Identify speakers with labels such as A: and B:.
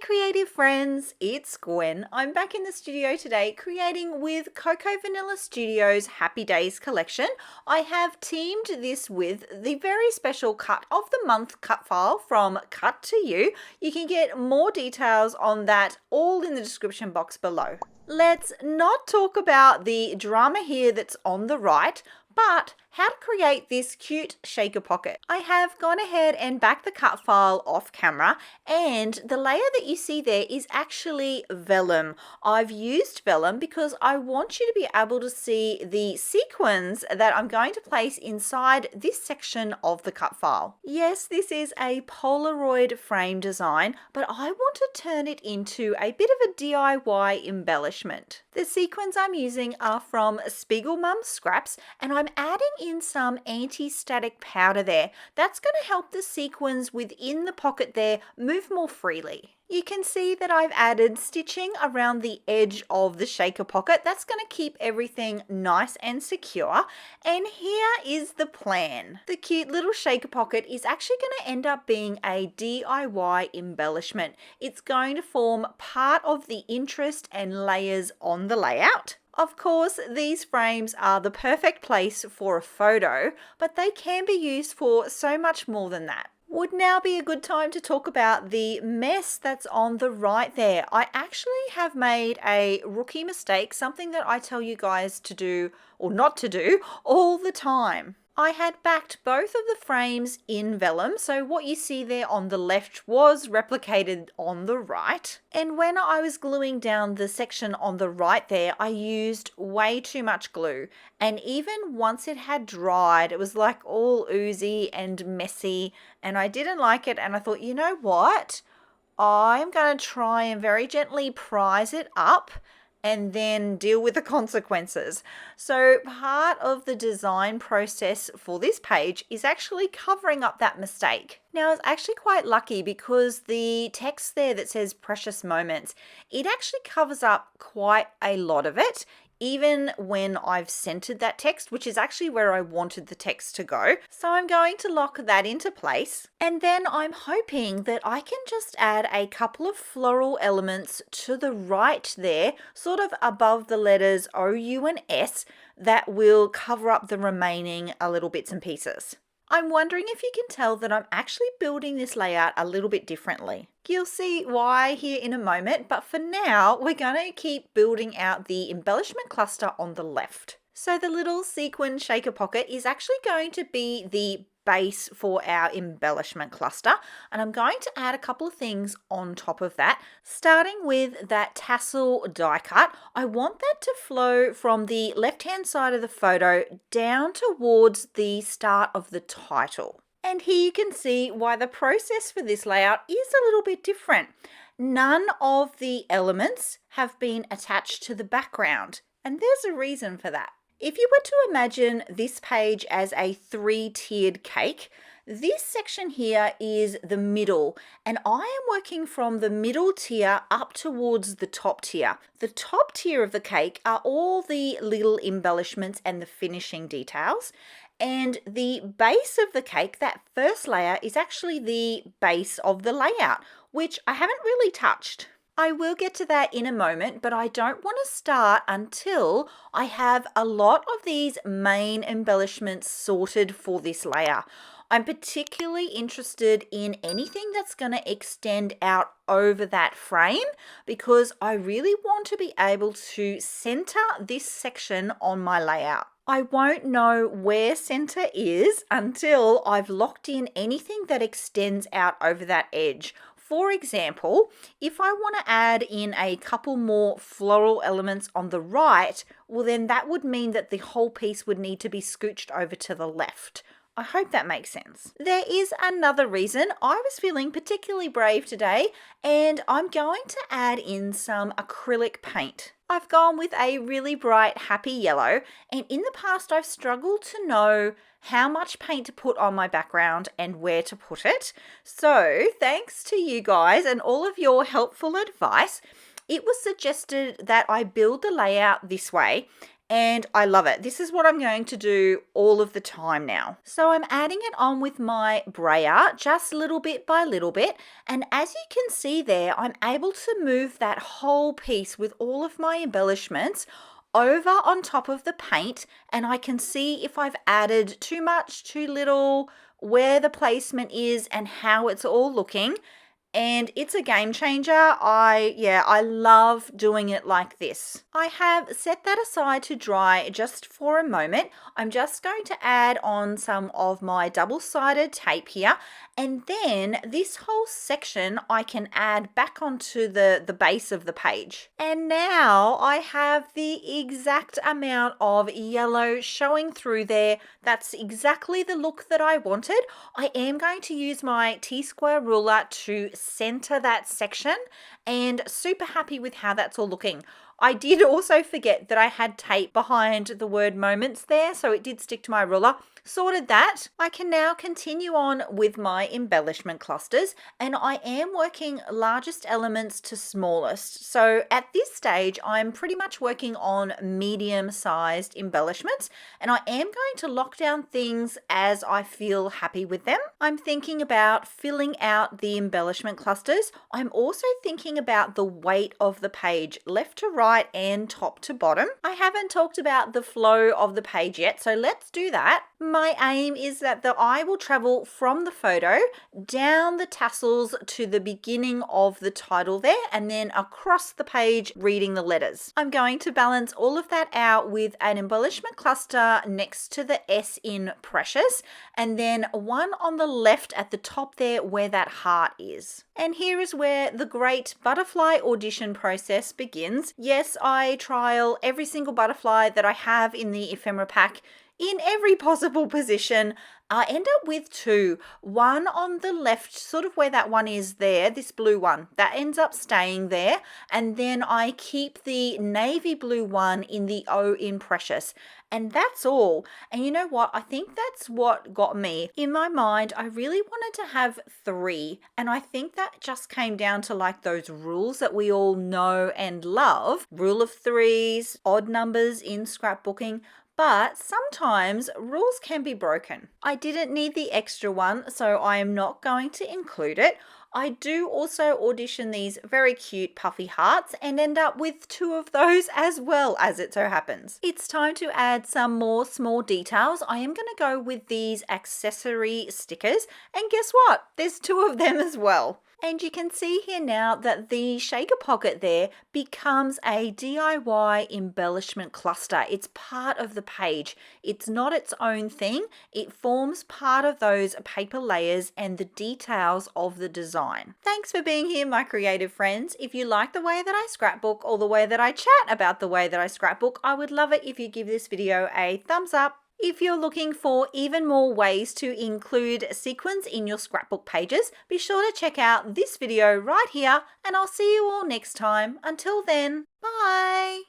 A: creative friends, it's Gwen. I'm back in the studio today creating with Cocoa Vanilla Studios Happy Days collection. I have teamed this with the very special cut of the month cut file from Cut to You. You can get more details on that all in the description box below. Let's not talk about the drama here that's on the right, but how to create this cute shaker pocket. I have gone ahead and backed the cut file off camera, and the layer that you see there is actually vellum. I've used vellum because I want you to be able to see the sequins that I'm going to place inside this section of the cut file. Yes, this is a Polaroid frame design, but I want to turn it into a bit of a DIY embellishment. The sequins I'm using are from Spiegelmum Scraps, and I'm adding in some anti-static powder there. That's going to help the sequins within the pocket there move more freely. You can see that I've added stitching around the edge of the shaker pocket. That's going to keep everything nice and secure. And here is the plan. The cute little shaker pocket is actually going to end up being a DIY embellishment. It's going to form part of the interest and layers on the layout. Of course, these frames are the perfect place for a photo, but they can be used for so much more than that. Would now be a good time to talk about the mess that's on the right there. I actually have made a rookie mistake, something that I tell you guys to do or not to do all the time. I had backed both of the frames in vellum, so what you see there on the left was replicated on the right. And when I was gluing down the section on the right there, I used way too much glue. And even once it had dried, it was like all oozy and messy, and I didn't like it. And I thought, you know what? I'm going to try and very gently prise it up and then deal with the consequences. So part of the design process for this page is actually covering up that mistake. Now, I was actually quite lucky because the text there that says precious moments, it actually covers up quite a lot of it, even when I've centered that text, which is actually where I wanted the text to go. So I'm going to lock that into place. And then I'm hoping that I can just add a couple of floral elements to the right there, sort of above the letters O, U, and S, that will cover up the remaining little bits and pieces. I'm wondering if you can tell that I'm actually building this layout a little bit differently. You'll see why here in a moment, but for now, we're going to keep building out the embellishment cluster on the left. So the little sequin shaker pocket is actually going to be the base for our embellishment cluster, and I'm going to add a couple of things on top of that. Starting with that tassel die cut, I want that to flow from the left hand side of the photo down towards the start of the title. And here you can see why the process for this layout is a little bit different. None of the elements have been attached to the background, and there's a reason for that. If you were to imagine this page as a 3-tiered cake, this section here is the middle, and I am working from the middle tier up towards the top tier. The top tier of the cake are all the little embellishments and the finishing details, and the base of the cake, that first layer, is actually the base of the layout, which I haven't really touched. I will get to that in a moment, but I don't want to start until I have a lot of these main embellishments sorted for this layer. I'm particularly interested in anything that's going to extend out over that frame because I really want to be able to center this section on my layout. I won't know where center is until I've locked in anything that extends out over that edge. For example, if I want to add in a couple more floral elements on the right, well then that would mean that the whole piece would need to be scooched over to the left. I hope that makes sense. There is another reason I was feeling particularly brave today, and I'm going to add in some acrylic paint. I've gone with a really bright happy yellow, and in the past I've struggled to know how much paint to put on my background and where to put it. So thanks to you guys and all of your helpful advice, it was suggested that I build the layout this way and I love it. This is what I'm going to do all of the time now. So I'm adding it on with my brayer, just little bit by little bit. And as you can see there, I'm able to move that whole piece with all of my embellishments over on top of the paint, and I can see if I've added too much, too little, where the placement is and how it's all looking. And it's a game changer. I love doing it like this. I have set that aside to dry just for a moment. I'm just going to add on some of my double-sided tape here, and then this whole section I can add back onto the base of the page. And now I have the exact amount of yellow showing through there. That's exactly the look that I wanted. I am going to use my T-square ruler to center that section, and super happy with how that's all looking. I did also forget that I had tape behind the word moments there, so it did stick to my ruler. Sorted that. I can now continue on with my embellishment clusters, and I am working largest elements to smallest. So at this stage, I'm pretty much working on medium-sized embellishments, and I am going to lock down things as I feel happy with them. I'm thinking about filling out the embellishment clusters. I'm also thinking about the weight of the page, left to right and top to bottom. I haven't talked about the flow of the page yet, so let's do that. My aim is that the eye will travel from the photo down the tassels to the beginning of the title there, and then across the page reading the letters. I'm going to balance all of that out with an embellishment cluster next to the S in Precious, and then one on the left at the top there where that heart is. And here is where the great butterfly audition process begins. Yes, I trial every single butterfly that I have in the ephemera pack in every possible position. I end up with two. One on the left, sort of where that one is there, this blue one, that ends up staying there. And then I keep the navy blue one in the O in Precious. And that's all. And you know what? I think that's what got me. In my mind, I really wanted to have three. And I think that just came down to like those rules that we all know and love. Rule of threes, odd numbers in scrapbooking. But sometimes rules can be broken. I didn't need the extra one, so I am not going to include it. I do also audition these very cute puffy hearts and end up with two of those as well, as it so happens. It's time to add some more small details. I am going to go with these accessory stickers, and guess what? There's two of them as well. And you can see here now that the shaker pocket there becomes a DIY embellishment cluster. It's part of the page. It's not its own thing. It forms part of those paper layers and the details of the design. Thanks for being here, my creative friends. If you like the way that I scrapbook or the way that I chat about the way that I scrapbook, I would love it if you give this video a thumbs up. If you're looking for even more ways to include sequins in your scrapbook pages, be sure to check out this video right here, and I'll see you all next time. Until then, bye!